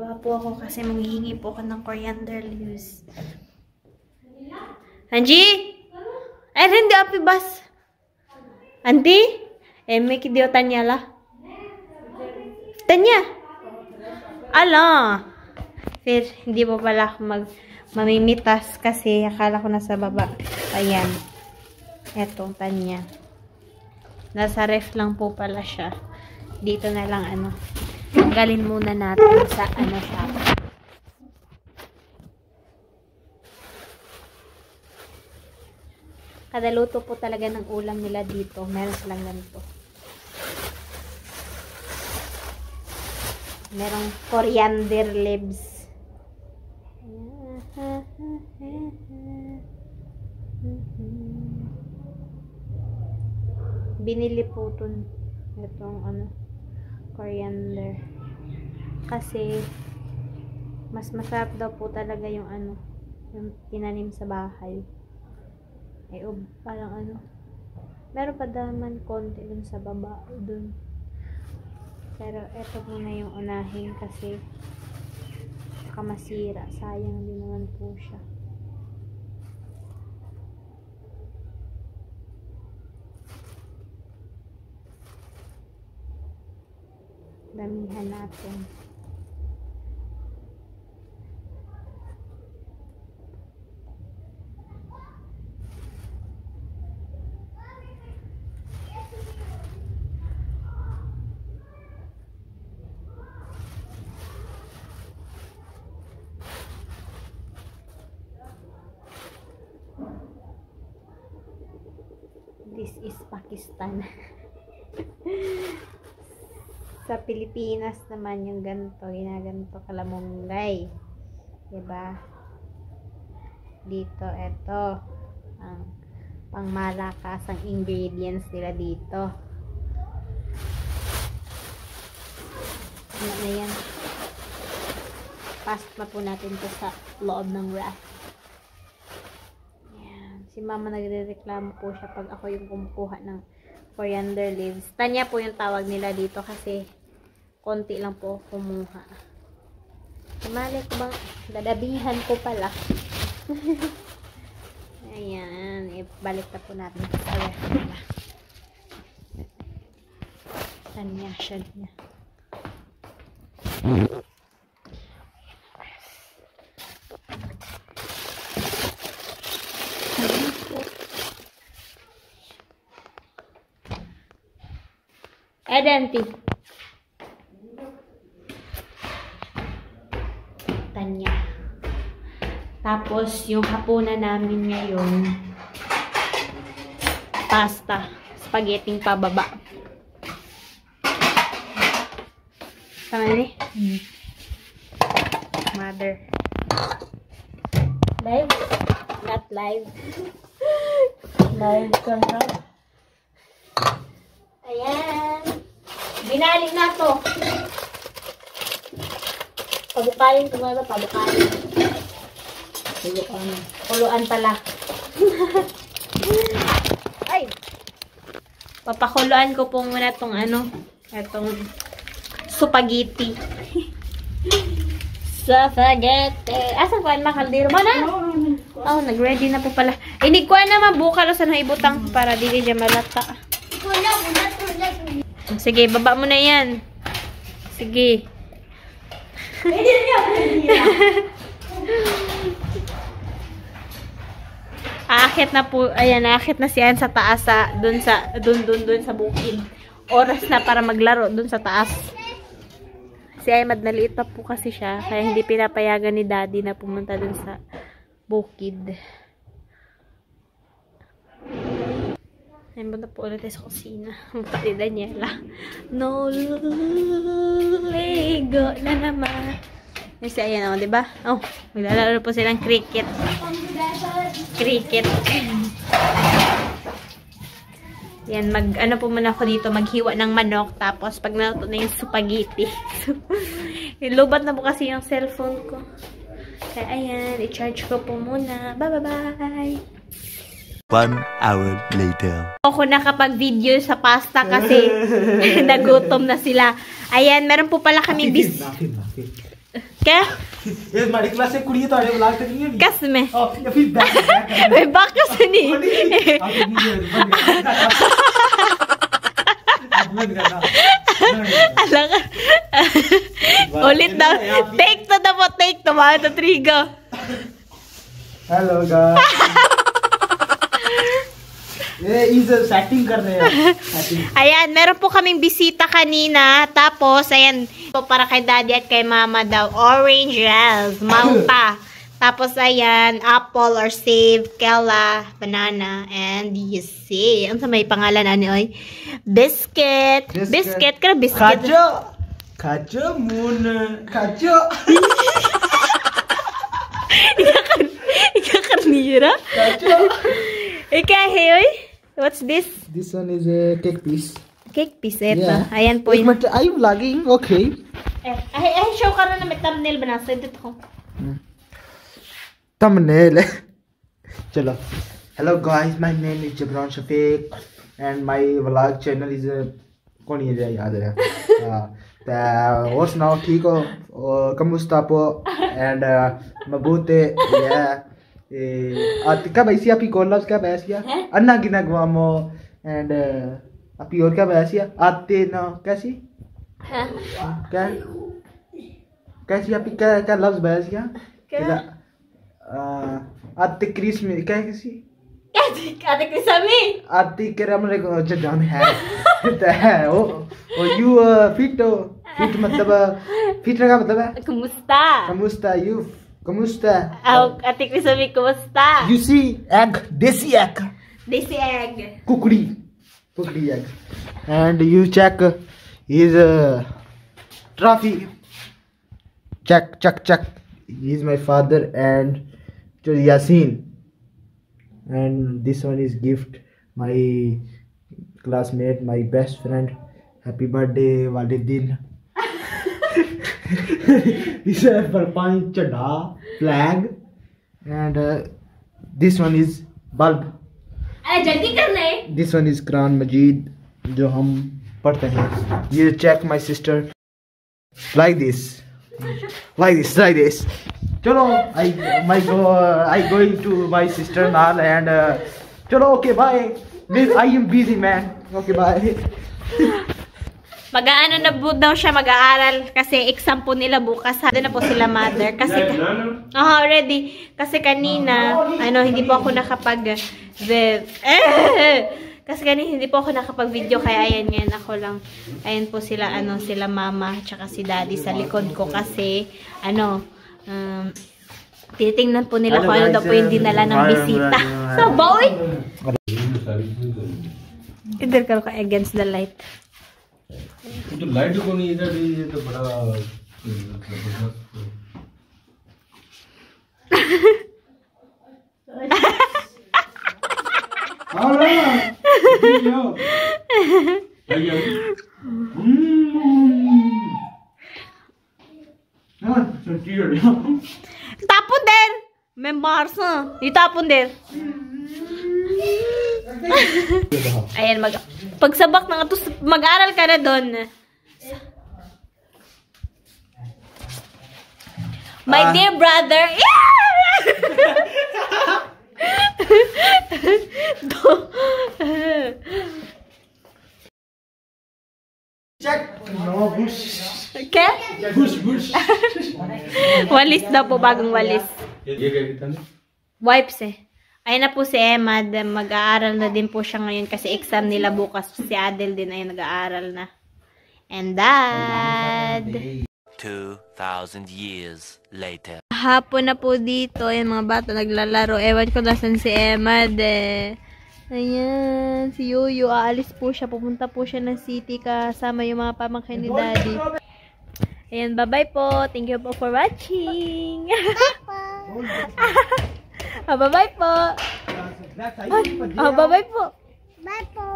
baba po ako kasi manghihingi po ako ng coriander leaves. Angie? Ay, hindi api bas. Auntie? May kidiyo tanya la. Tanya? Ala. Pero hindi po pala ako mamimitas kasi akala ko nasa baba. Ayan. Etong tanya. Nasa ref lang po pala siya. Dito na lang ano. Tanggalin muna natin sa ano siya. Kada luto po talaga ng ulam nila dito. Meron silang ganito. Merong coriander leaves. Binili po itong ano, coriander. Kasi mas masarap daw po talaga yung ano, yung tinanim sa bahay. Parang ano, meron pa naman konti dun sa baba dun. Pero eto muna yung unahin kasi baka masira. Sayang din naman po siya. Damihan natin. This is Pakistan. Sa Pilipinas naman yung ganito, ginaganto kalamunggay. Diba? Dito, eto. Ang pangmalakas ang ingredients nila dito. Ano na yan? Pasok na po natin to sa loob ng wrap. Si mama nagrereklamo po siya pag ako yung kumukuha ng coriander leaves. Tanya po yung tawag nila dito kasi konti lang po kumuha. Mali ko bang dadabihan ko pala. Ayan. Ibalik na po natin sa ref nila. Tanya siya niya. Adanti. Tanya. Tapos, yung hapunan namin ngayon, pasta. Spaghetti pababa. Tama na Mother. Live? Not live. Live ka na. Ayan. Binalik na to. Pabukayin ko nga ba? Pabukayin. Kuluan pala. Ay! Papakuluan ko po muna tong ano. Itong spaghetti. Spaghetti. Asan ko ang makaldero ba na? Oh, nag-ready na po pala. Inig ko na mabukal o saan ibutang para dili dyan malata. Sige, baba mo na yan. Sige. Aakit na po, ayan, aakit na siya sa taas, dun sa bukid. Oras na para maglaro dun sa taas. Si Aymad naliit pa po kasi siya, kaya hindi pinapayagan ni Daddy na pumunta dun sa bukid. Ayun, punta po ulit sa kusina. Pati Daniela. No, Lego na naman. Yung si ayan, di ba? Oh, maglalaro po silang cricket. Cricket. Yan, ano po muna ako dito, maghiwa ng manok. Tapos, pag naluto na yung spaghetti. Lubat na po kasi yung cellphone ko. Kaya, ayan, i-charge ko po muna. Bye-bye! 1 hour later. Ako nakapag-video sa pasta kasi nagutom na sila. Ayan, meron po pala kami क्या? ये हमारी क्लास से कुड़ी तो आने ब्लॉग तक नहीं है। कस में? या फिर बैक वे बाकी से नहीं। Alam ka. Ulit daw. Take to na po. Take to. Mga to trigo. Hello guys. Is setting कर रहे हैं. Ayan, meron po kaming bisita kanina. Tapos, ayan, po para kay daddy at kay mama daw. Oranges, mauta. Tapos, ayan, apple or save, kela, banana, and you see. Ano sa may pangalan, ano, oy? Biscuit. Biscuit. Kaya biscuit. Kajo. Kajo moon. Kajo. Ika karnira? Kajo. Ika, hey, oy? What's this? This one is a cake piece. Cake piece, ito. Yeah. Ayan po Wait, yun. are you vlogging? Okay. Show ka na may thumbnail ba nasa? Ito ko. Thumbnail. Chalo. Hello guys, my name is Jabran Shafiq and my vlog channel is कौन ये याद है? What's now? ठीक हो? Kamusta po? And mabuti. Yeah. कब ऐसी आपकी कॉलर्स कब ऐसी अन्ना गिना गुआमो and आपकी और कब ऐसी आते ना कैसी? क्या? कैसी आपकी क्या क्या लफ्ज़ बैसी क्या? आते क्रिस में क्या कैसी? Ate Krisami? आते के रमले को जान है ओ you fit मतलब fit का मतलब है Kumusta? kamusta you kamusta Ate Krisami, kumusta? you see egg desi egg Desi egg. kukri egg and you check his trophy check he is my father and Yasin. And this one is gift my classmate, my best friend. Happy birthday Walidin. This is Parpan Chada flag and this one is bulb. jaldi kar le. This one is Quran Majid जो हम पढ़ते हैं. You check my sister like this. Chalo, I going to my sister now and chalo, okay, bye. I am busy, man. Okay, bye. Mag-aano na po daw siya mag-aaral kasi exam po nila bukas. Doon na po sila mother. Kasi, already. Kasi kanina, hindi po ako kasi kanina hindi po ako nakapag-video kaya ayan ngayon ako lang. Ayan po sila, sila mama tsaka si daddy sa likod ko kasi, titingnan po nila kung ano daw po yung dinala ng bisita. So, boy! Idol ka against the light. तो लाइट को नहीं इधर ये तो बड़ा Tapon din! May Marsa. Itapon din. Ayan, pagsabak na nga, mag-aral ka na doon. My dear brother. Check. No, bush. Okay? Bush. Walis daw po, bagong walis. ये क्या कहता है? Wipes eh. Ayun na po si Emma, mag-aaral na din po siya ngayon kasi exam nila bukas. Si Adel din ay nag-aaral na. And Dad. 2,000 years later. Hapon na po dito, yung mga bata naglalaro. Ewan ko nasan si Emma Ayan, si Yuyu, aalis po siya. Pupunta po siya ng city kasama yung mga pamangkin ni Daddy. Ayan, bye-bye po. Thank you po for watching. Bye-bye po. Bye po. Bye po.